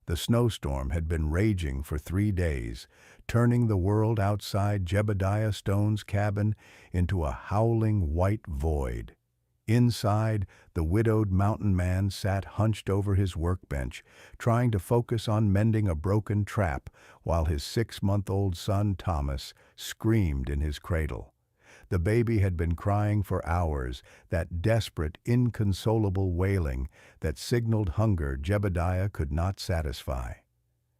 The snowstorm had been raging for 3 days, turning the world outside Jebediah Stone's cabin into a howling white void. Inside, the widowed mountain man sat hunched over his workbench, trying to focus on mending a broken trap while his 6-month-old son Thomas screamed in his cradle. The baby had been crying for hours, that desperate, inconsolable wailing that signaled hunger Jebediah could not satisfy.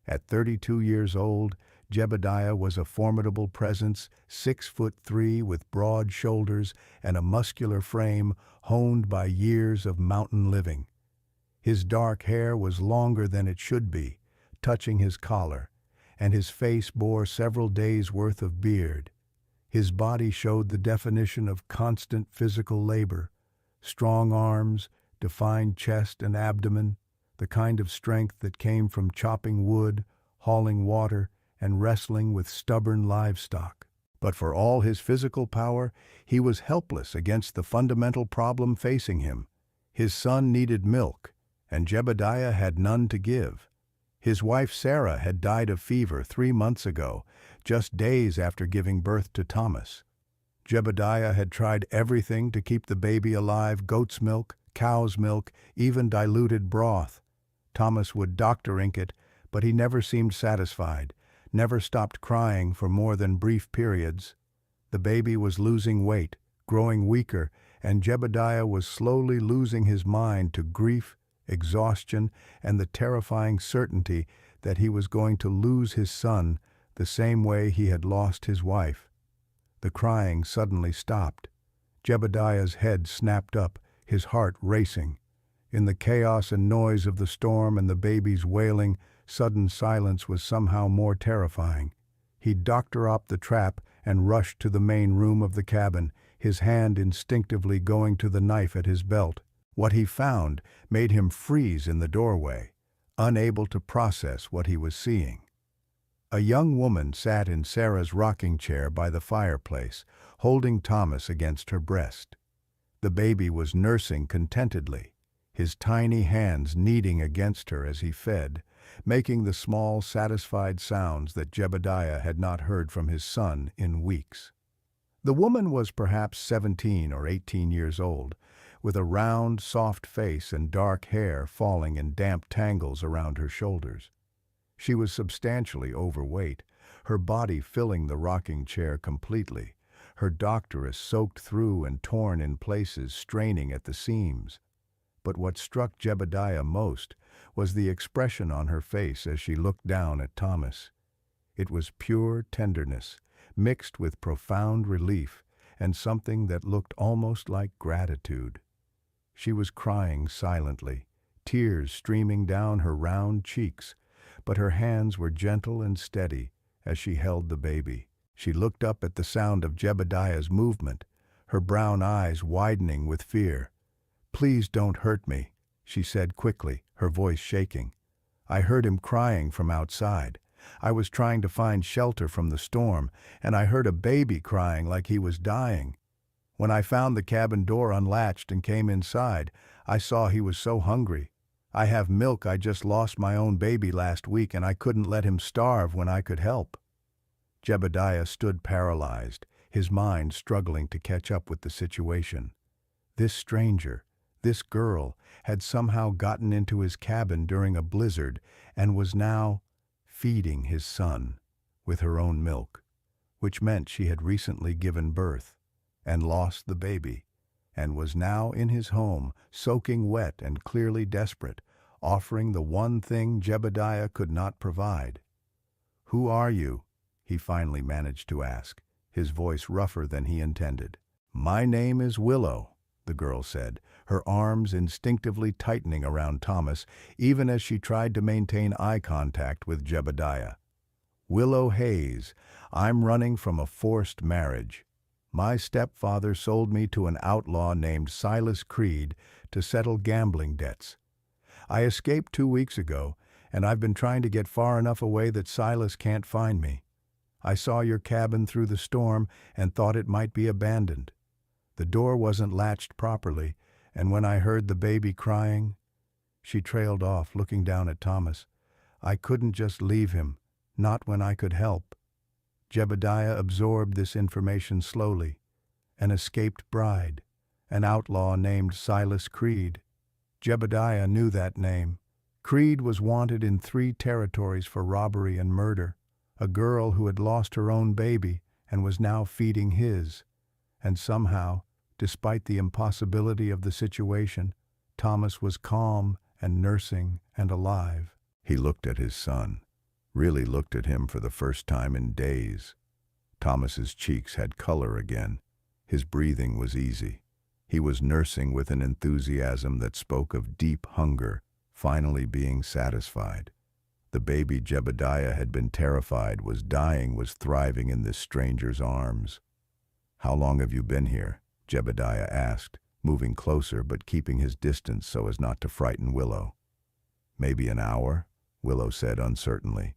At 32 years old, Jebediah was a formidable presence, 6'3" with broad shoulders and a muscular frame honed by years of mountain living. His dark hair was longer than it should be, touching his collar, and his face bore several days' worth of beard. His body showed the definition of constant physical labor: strong arms, defined chest and abdomen, the kind of strength that came from chopping wood, hauling water, and wrestling with stubborn livestock. But for all his physical power, he was helpless against the fundamental problem facing him. His son needed milk, and Jebediah had none to give. His wife Sarah had died of fever 3 months ago, just days after giving birth to Thomas. Jebediah had tried everything to keep the baby alive: goat's milk, cow's milk, even diluted broth. Thomas would doctor ink it, but he never seemed satisfied, never stopped crying for more than brief periods. The baby was losing weight, growing weaker, and Jebediah was slowly losing his mind to grief, exhaustion, and the terrifying certainty that he was going to lose his son the same way he had lost his wife. The crying suddenly stopped. Jebediah's head snapped up, his heart racing. In the chaos and noise of the storm and the baby's wailing, sudden silence was somehow more terrifying. He doctor-opped the trap and rushed to the main room of the cabin, his hand instinctively going to the knife at his belt. What he found made him freeze in the doorway, unable to process what he was seeing. A young woman sat in Sarah's rocking chair by the fireplace, holding Thomas against her breast. The baby was nursing contentedly, his tiny hands kneading against her as he fed, making the small, satisfied sounds that Jebediah had not heard from his son in weeks. The woman was perhaps 17 or 18 years old, with a round, soft face and dark hair falling in damp tangles around her shoulders. She was substantially overweight, her body filling the rocking chair completely, her doctoress soaked through and torn in places, straining at the seams. But what struck Jebediah most was the expression on her face as she looked down at Thomas. It was pure tenderness, mixed with profound relief and something that looked almost like gratitude. She was crying silently, tears streaming down her round cheeks, but her hands were gentle and steady as she held the baby. She looked up at the sound of Jebediah's movement, her brown eyes widening with fear. "Please don't hurt me," she said quickly, her voice shaking. "I heard him crying from outside. I was trying to find shelter from the storm, and I heard a baby crying like he was dying. When I found the cabin door unlatched and came inside, I saw he was so hungry. I have milk. I just lost my own baby last week, and I couldn't let him starve when I could help." Jebediah stood paralyzed, his mind struggling to catch up with the situation. This stranger, this girl, had somehow gotten into his cabin during a blizzard and was now feeding his son with her own milk, which meant she had recently given birth and lost the baby, and was now in his home, soaking wet and clearly desperate, offering the one thing Jebediah could not provide. "Who are you?" he finally managed to ask, his voice rougher than he intended. "My name is Willow," the girl said, her arms instinctively tightening around Thomas, even as she tried to maintain eye contact with Jebediah. "Willow Hayes. I'm running from a forced marriage. My stepfather sold me to an outlaw named Silas Creed to settle gambling debts. I escaped 2 weeks ago, and I've been trying to get far enough away that Silas can't find me. I saw your cabin through the storm and thought it might be abandoned. The door wasn't latched properly, and when I heard the baby crying—" She trailed off, looking down at Thomas. I couldn't just leave him, not when I could help. Jebediah absorbed this information slowly. An escaped bride, an outlaw named Silas Creed. Jebediah knew that name. Creed was wanted in 3 territories for robbery and murder. A girl who had lost her own baby and was now feeding his. And somehow, despite the impossibility of the situation, Thomas was calm and nursing and alive. He looked at his son, really looked at him for the first time in days. Thomas's cheeks had color again. His breathing was easy. He was nursing with an enthusiasm that spoke of deep hunger, finally being satisfied. The baby Jebediah had been terrified, was dying, was thriving in this stranger's arms. "How long have you been here?" Jebediah asked, moving closer but keeping his distance so as not to frighten Willow. "Maybe an hour," Willow said uncertainly.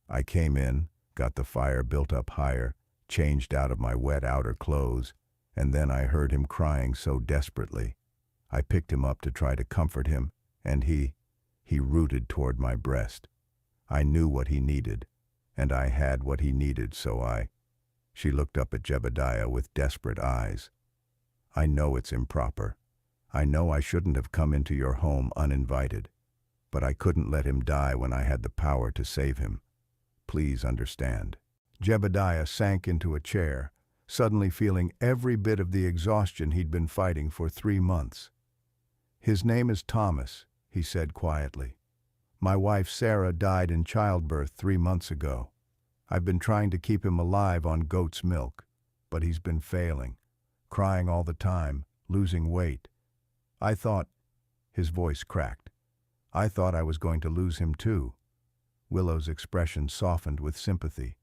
"I came in, got the fire built up higher, changed out of my wet outer clothes, and then I heard him crying so desperately. I picked him up to try to comfort him, and he rooted toward my breast. I knew what he needed, and I had what he needed, so I—" She looked up at Jebediah with desperate eyes. "I know it's improper. I know I shouldn't have come into your home uninvited, but I couldn't let him die when I had the power to save him. Please understand." Jebediah sank into a chair, suddenly feeling every bit of the exhaustion he'd been fighting for 3 months. "His name is Thomas," he said quietly. "My wife Sarah died in childbirth 3 months ago. I've been trying to keep him alive on goat's milk, but he's been failing, crying all the time, losing weight. I thought—" His voice cracked. "I thought I was going to lose him too." Willow's expression softened with sympathy.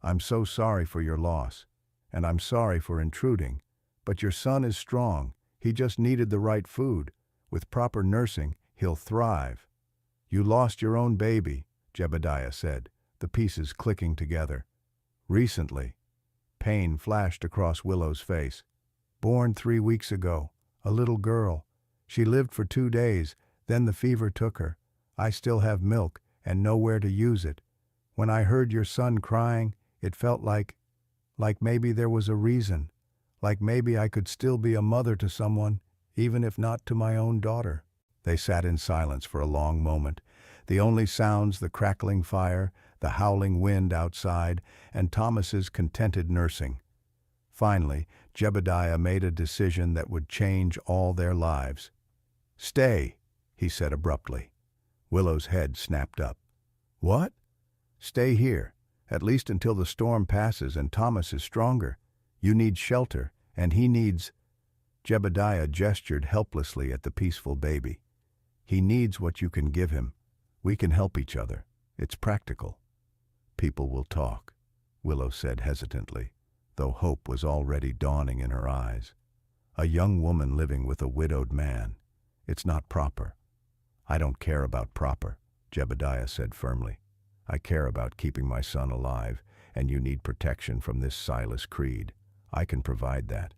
"I'm so sorry for your loss, and I'm sorry for intruding, but your son is strong. He just needed the right food. With proper nursing, he'll thrive." "You lost your own baby," Jebediah said, the pieces clicking together. "Recently." Pain flashed across Willow's face. "Born 3 weeks ago, a little girl. She lived for 2 days, then the fever took her. I still have milk and nowhere to use it. When I heard your son crying, it felt like maybe there was a reason, like maybe I could still be a mother to someone, even if not to my own daughter." They sat in silence for a long moment, the only sounds the crackling fire, the howling wind outside, and Thomas's contented nursing. Finally, Jebediah made a decision that would change all their lives. "Stay," he said abruptly. Willow's head snapped up. "What?" "Stay here, at least until the storm passes and Thomas is stronger. You need shelter, and he needs—" Jebediah gestured helplessly at the peaceful baby. "He needs what you can give him. We can help each other. It's practical." "People will talk," Willow said hesitantly, though hope was already dawning in her eyes. "A young woman living with a widowed man. It's not proper." "I don't care about proper," Jebediah said firmly. "I care about keeping my son alive, and you need protection from this Silas Creed. I can provide that.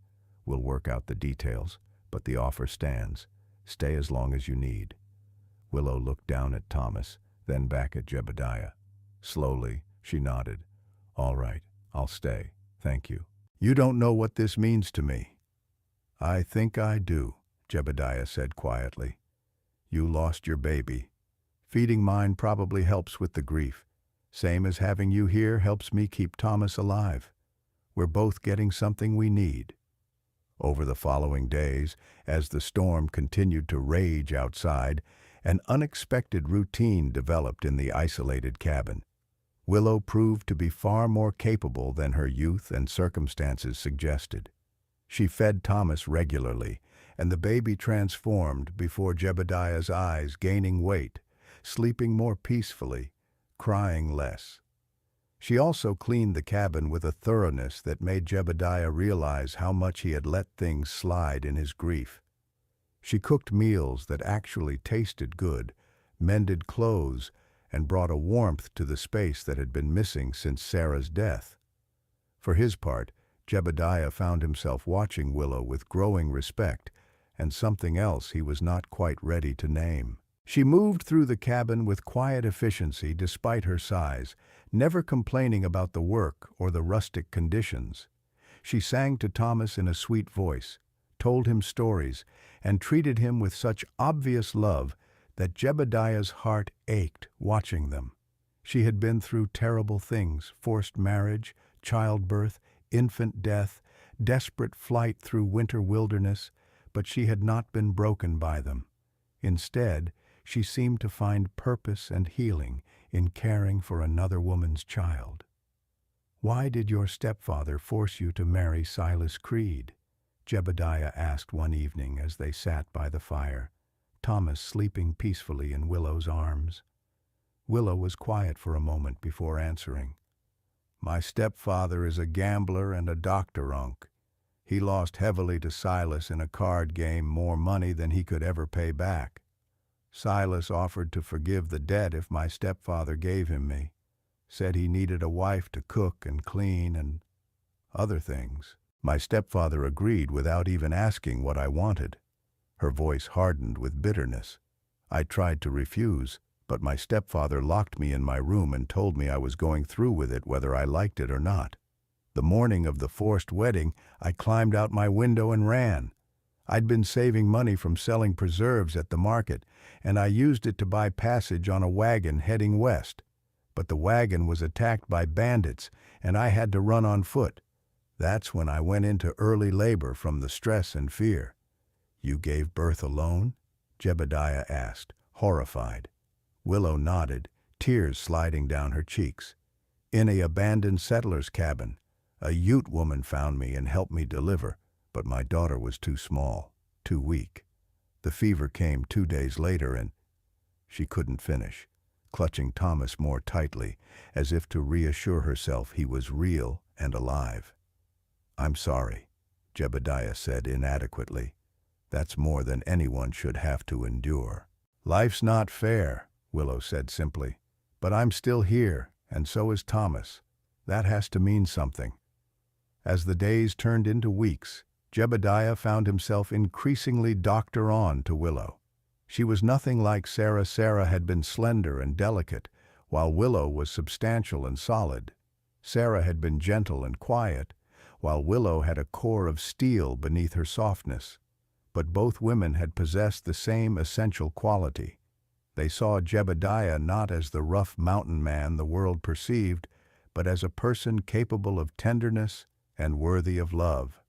We'll work out the details, but the offer stands. Stay as long as you need." Willow looked down at Thomas, then back at Jebediah. Slowly, she nodded. "All right, I'll stay. Thank you." "You don't know what this means to me." "I think I do," Jebediah said quietly. "You lost your baby. Feeding mine probably helps with the grief. Same as having you here helps me keep Thomas alive. We're both getting something we need." Over the following days, as the storm continued to rage outside, an unexpected routine developed in the isolated cabin. Willow proved to be far more capable than her youth and circumstances suggested. She fed Thomas regularly, and the baby transformed before Jebediah's eyes, gaining weight, sleeping more peacefully, crying less. She also cleaned the cabin with a thoroughness that made Jebediah realize how much he had let things slide in his grief. She cooked meals that actually tasted good, mended clothes, and brought a warmth to the space that had been missing since Sarah's death. For his part, Jebediah found himself watching Willow with growing respect and something else he was not quite ready to name. She moved through the cabin with quiet efficiency despite her size, never complaining about the work or the rustic conditions. She sang to Thomas in a sweet voice, told him stories, and treated him with such obvious love that Jebediah's heart ached watching them. She had been through terrible things: forced marriage, childbirth, infant death, desperate flight through winter wilderness, but she had not been broken by them. Instead, she seemed to find purpose and healing in caring for another woman's child. "Why did your stepfather force you to marry Silas Creed?" Jebediah asked one evening as they sat by the fire, Thomas sleeping peacefully in Willow's arms. Willow was quiet for a moment before answering. "My stepfather is a gambler and a doctor, Unc. He lost heavily to Silas in a card game, more money than he could ever pay back. Silas offered to forgive the debt if my stepfather gave him me. Said he needed a wife to cook and clean and other things. My stepfather agreed without even asking what I wanted." Her voice hardened with bitterness. "I tried to refuse, but my stepfather locked me in my room and told me I was going through with it whether I liked it or not. The morning of the forced wedding, I climbed out my window and ran. I'd been saving money from selling preserves at the market, and I used it to buy passage on a wagon heading west. But the wagon was attacked by bandits, and I had to run on foot. That's when I went into early labor from the stress and fear." "You gave birth alone?" Jebediah asked, horrified. Willow nodded, tears sliding down her cheeks. "In a abandoned settler's cabin. A Ute woman found me and helped me deliver, but my daughter was too small, too weak. The fever came 2 days later and—" She couldn't finish, clutching Thomas more tightly, as if to reassure herself he was real and alive. "I'm sorry," Jebediah said inadequately. "That's more than anyone should have to endure." "Life's not fair," Willow said simply. "But I'm still here, and so is Thomas. That has to mean something." As the days turned into weeks, Jebediah found himself increasingly doctor-on to Willow. She was nothing like Sarah. Sarah had been slender and delicate, while Willow was substantial and solid. Sarah had been gentle and quiet, while Willow had a core of steel beneath her softness. But both women had possessed the same essential quality. They saw Jebediah not as the rough mountain man the world perceived, but as a person capable of tenderness and worthy of love.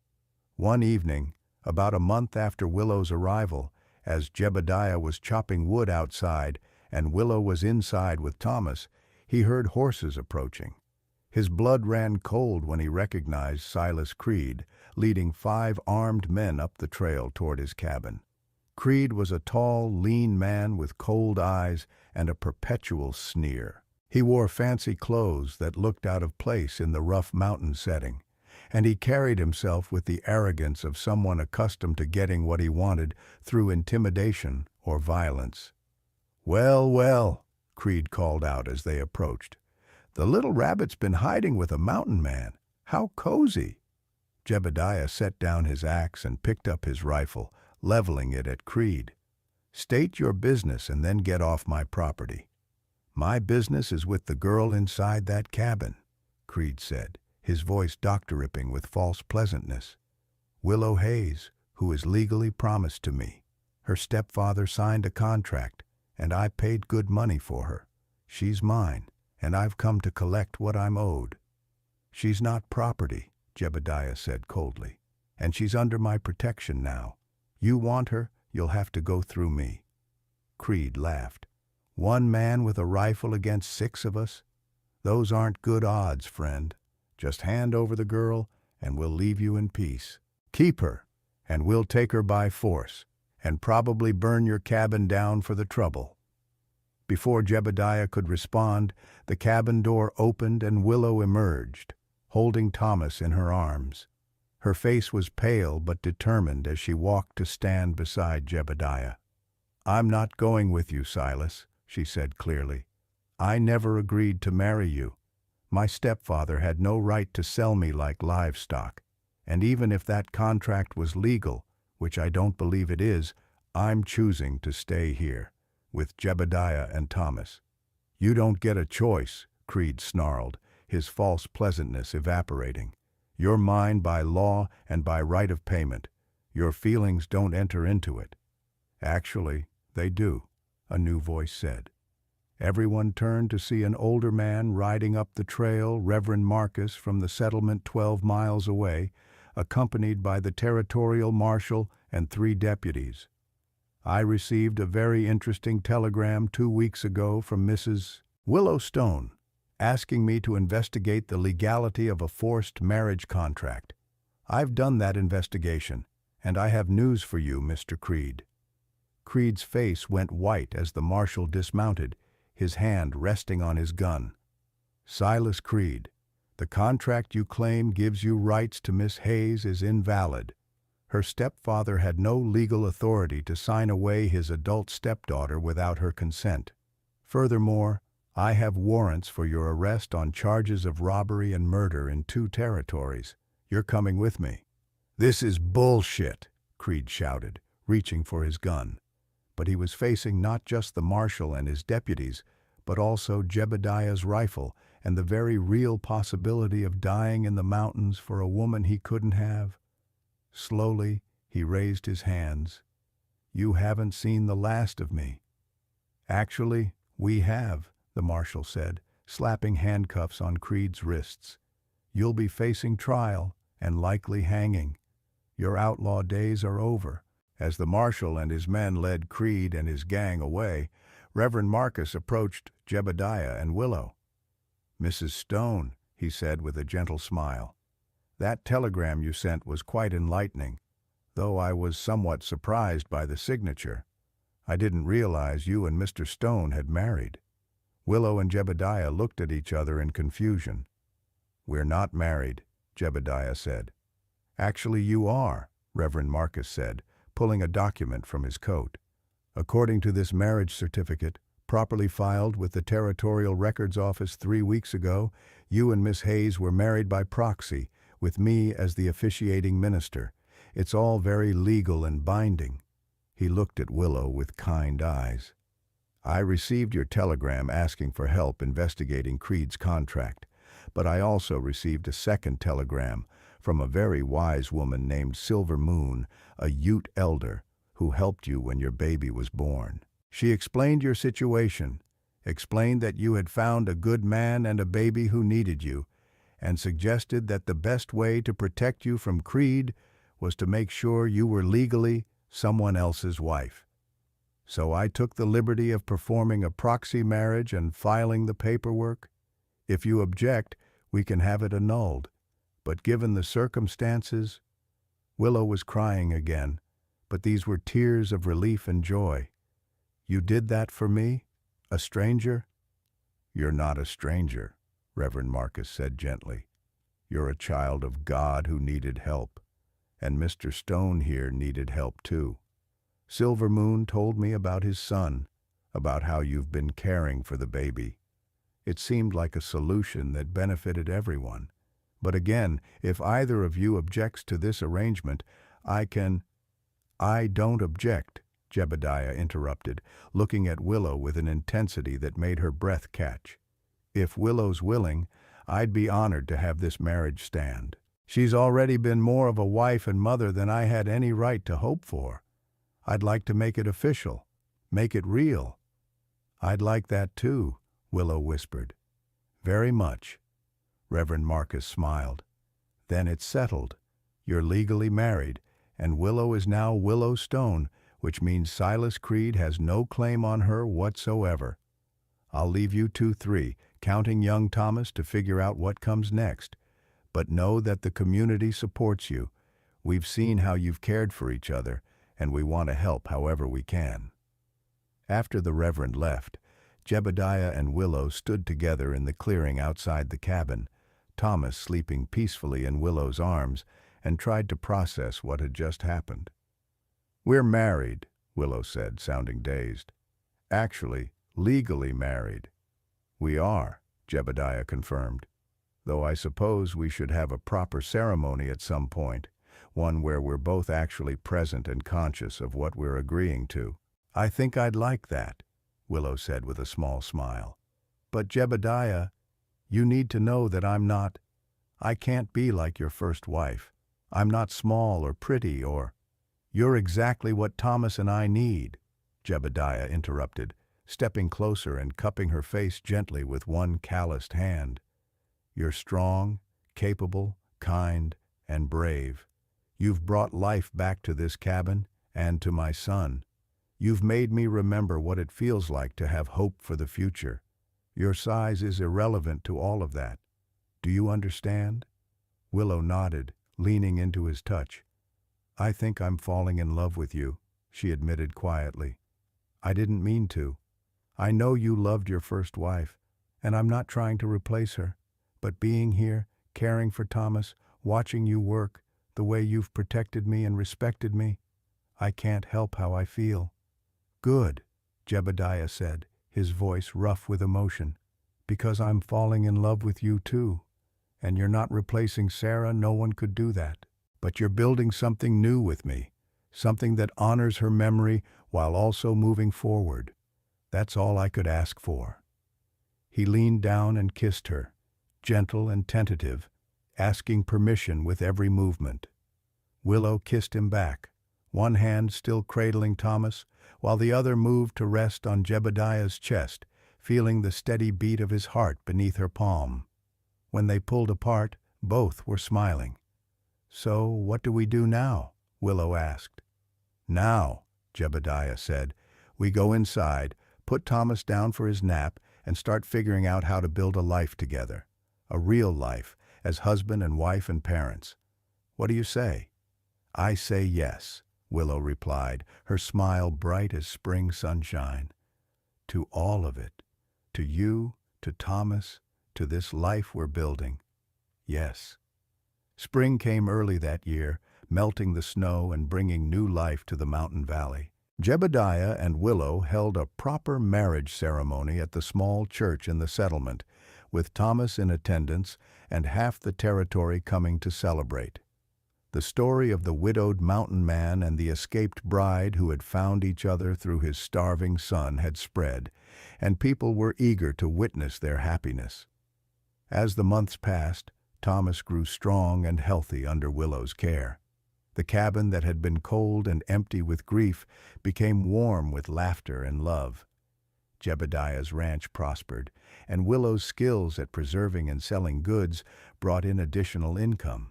One evening, about a month after Willow's arrival, as Jebediah was chopping wood outside and Willow was inside with Thomas, he heard horses approaching. His blood ran cold when he recognized Silas Creed, leading 5 armed men up the trail toward his cabin. Creed was a tall, lean man with cold eyes and a perpetual sneer. He wore fancy clothes that looked out of place in the rough mountain setting, and he carried himself with the arrogance of someone accustomed to getting what he wanted through intimidation or violence. "Well, well," Creed called out as they approached. "The little rabbit's been hiding with a mountain man. How cozy." Jebediah set down his axe and picked up his rifle, leveling it at Creed. "State your business and then get off my property." "My business is with the girl inside that cabin," Creed said, his voice doctor-ripping with false pleasantness. "Willow Hayes, who is legally promised to me. Her stepfather signed a contract, and I paid good money for her. She's mine, and I've come to collect what I'm owed." "She's not property," Jebediah said coldly, "and she's under my protection now. You want her, you'll have to go through me." Creed laughed. "One man with a rifle against 6 of us? Those aren't good odds, friend. Just hand over the girl, and we'll leave you in peace. Keep her, and we'll take her by force, and probably burn your cabin down for the trouble." Before Jebediah could respond, the cabin door opened and Willow emerged, holding Thomas in her arms. Her face was pale but determined as she walked to stand beside Jebediah. "I'm not going with you, Silas," she said clearly. "I never agreed to marry you. My stepfather had no right to sell me like livestock, and even if that contract was legal, which I don't believe it is, I'm choosing to stay here. with Jebediah and Thomas. You don't get a choice, Creed snarled, his false pleasantness evaporating. You're mine by law and by right of payment. Your feelings don't enter into it. Actually, they do, a new voice said. Everyone turned to see an older man riding up the trail, Reverend Marcus from the settlement 12 miles away, accompanied by the territorial marshal and 3 deputies. I received a very interesting telegram 2 weeks ago from Mrs. Willow Stone, asking me to investigate the legality of a forced marriage contract. I've done that investigation, and I have news for you, Mr. Creed. Creed's face went white as the marshal dismounted, his hand resting on his gun. Silas Creed, the contract you claim gives you rights to Miss Hayes is invalid. Her stepfather had no legal authority to sign away his adult stepdaughter without her consent. Furthermore, I have warrants for your arrest on charges of robbery and murder in 2 territories. You're coming with me. This is bullshit, Creed shouted, reaching for his gun. But he was facing not just the marshal and his deputies, but also Jebediah's rifle and the very real possibility of dying in the mountains for a woman he couldn't have. Slowly, he raised his hands. You haven't seen the last of me. Actually, we have, the marshal said, slapping handcuffs on Creed's wrists. You'll be facing trial and likely hanging. Your outlaw days are over. As the marshal and his men led Creed and his gang away, Reverend Marcus approached Jebediah and Willow. Mrs. Stone, he said with a gentle smile, that telegram you sent was quite enlightening, though I was somewhat surprised by the signature. I didn't realize you and Mr. Stone had married. Willow and Jebediah looked at each other in confusion. We're not married, Jebediah said. Actually, you are, Reverend Marcus said, pulling a document from his coat. According to this marriage certificate, properly filed with the Territorial Records Office 3 weeks ago, you and Miss Hayes were married by proxy, with me as the officiating minister. It's all very legal and binding. He looked at Willow with kind eyes. I received your telegram asking for help investigating Creed's contract, but I also received a second telegram from a very wise woman named Silver Moon, a Ute elder, who helped you when your baby was born. She explained your situation, explained that you had found a good man and a baby who needed you, and suggested that the best way to protect you from Creed was to make sure you were legally someone else's wife. So I took the liberty of performing a proxy marriage and filing the paperwork. If you object, we can have it annulled. But given the circumstances, Willow was crying again, but these were tears of relief and joy. You did that for me? A stranger? You're not a stranger, Reverend Marcus said gently. You're a child of God who needed help, and Mr. Stone here needed help too. Silver Moon told me about his son, about how you've been caring for the baby. It seemed like a solution that benefited everyone. But again, if either of you objects to this arrangement, I don't object, Jebediah interrupted, looking at Willow with an intensity that made her breath catch. If Willow's willing, I'd be honored to have this marriage stand. She's already been more of a wife and mother than I had any right to hope for. I'd like to make it official, make it real. I'd like that too, Willow whispered. Very much. Reverend Marcus smiled. Then it's settled. You're legally married, and Willow is now Willow Stone, which means Silas Creed has no claim on her whatsoever. I'll leave you 2-3, counting young Thomas, to figure out what comes next. But know that the community supports you. We've seen how you've cared for each other, and we want to help however we can. After the Reverend left, Jebediah and Willow stood together in the clearing outside the cabin, Thomas sleeping peacefully in Willow's arms, and tried to process what had just happened. We're married, Willow said, sounding dazed. Actually, legally married. We are, Jebediah confirmed, though I suppose we should have a proper ceremony at some point, one where we're both actually present and conscious of what we're agreeing to. I think I'd like that. Willow said with a small smile. But Jebediah, you need to know that I can't be like your first wife. I'm not small or pretty or— You're exactly what Thomas and I need, Jebediah interrupted, stepping closer and cupping her face gently with one calloused hand. You're strong, capable, kind, and brave. You've brought life back to this cabin and to my son. You've made me remember what it feels like to have hope for the future. Your size is irrelevant to all of that. Do you understand? Willow nodded, leaning into his touch. I think I'm falling in love with you, she admitted quietly. I didn't mean to. I know you loved your first wife, and I'm not trying to replace her. But being here, caring for Thomas, watching you work, the way you've protected me and respected me, I can't help how I feel. Good, Jebediah said, his voice rough with emotion, because I'm falling in love with you too. And you're not replacing Sarah, no one could do that. But you're building something new with me, something that honors her memory while also moving forward. That's all I could ask for. He leaned down and kissed her, gentle and tentative, asking permission with every movement. Willow kissed him back, one hand still cradling Thomas, while the other moved to rest on Jebediah's chest, feeling the steady beat of his heart beneath her palm. When they pulled apart, both were smiling. So, what do we do now? Willow asked. Now, Jebediah said, we go inside, put Thomas down for his nap, and start figuring out how to build a life together. A real life, as husband and wife and parents. What do you say? I say yes, Willow replied, her smile bright as spring sunshine. To all of it. To you, to Thomas, to this life we're building. Yes. Spring came early that year, melting the snow and bringing new life to the mountain valley. Jebediah and Willow held a proper marriage ceremony at the small church in the settlement, with Thomas in attendance and half the territory coming to celebrate. The story of the widowed mountain man and the escaped bride who had found each other through his starving son had spread, and people were eager to witness their happiness. As the months passed, Thomas grew strong and healthy under Willow's care. The cabin that had been cold and empty with grief became warm with laughter and love. Jebediah's ranch prospered, and Willow's skills at preserving and selling goods brought in additional income.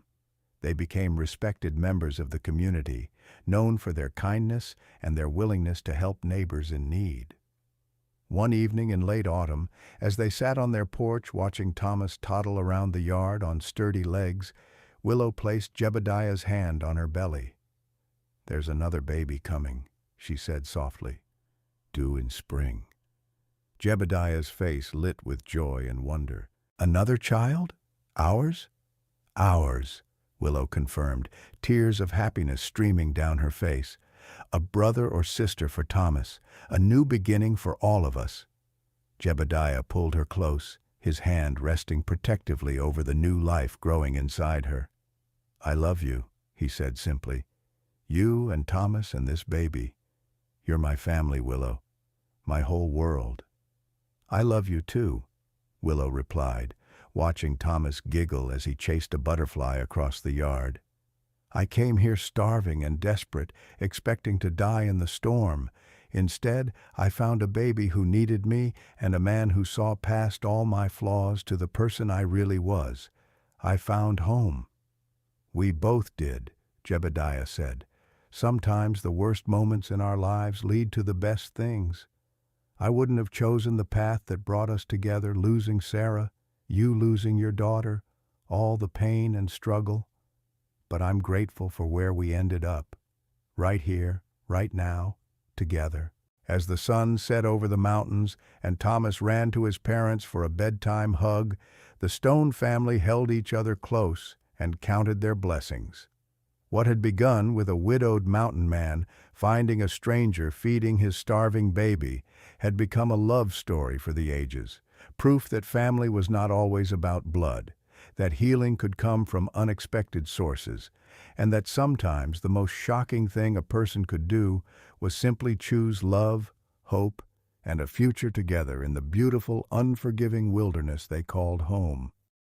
They became respected members of the community, known for their kindness and their willingness to help neighbors in need. One evening in late autumn, as they sat on their porch watching Thomas toddle around the yard on sturdy legs, Willow placed Jebediah's hand on her belly. There's another baby coming, she said softly. Due in spring. Jebediah's face lit with joy and wonder. Another child? Ours? Ours, Willow confirmed, tears of happiness streaming down her face. A brother or sister for Thomas, a new beginning for all of us. Jebediah pulled her close, his hand resting protectively over the new life growing inside her. I love you, he said simply. You and Thomas and this baby. You're my family, Willow. My whole world. I love you too, Willow replied, watching Thomas giggle as he chased a butterfly across the yard. I came here starving and desperate, expecting to die in the storm. Instead, I found a baby who needed me and a man who saw past all my flaws to the person I really was. I found home. We both did, Jebediah said. Sometimes the worst moments in our lives lead to the best things. I wouldn't have chosen the path that brought us together, losing Sarah, you losing your daughter, all the pain and struggle. But I'm grateful for where we ended up. Right here, right now, together. As the sun set over the mountains and Thomas ran to his parents for a bedtime hug, the Stone family held each other close and counted their blessings. What had begun with a widowed mountain man finding a stranger feeding his starving baby had become a love story for the ages, proof that family was not always about blood, that healing could come from unexpected sources, and that sometimes the most shocking thing a person could do was simply choose love, hope, and a future together in the beautiful, unforgiving wilderness they called home.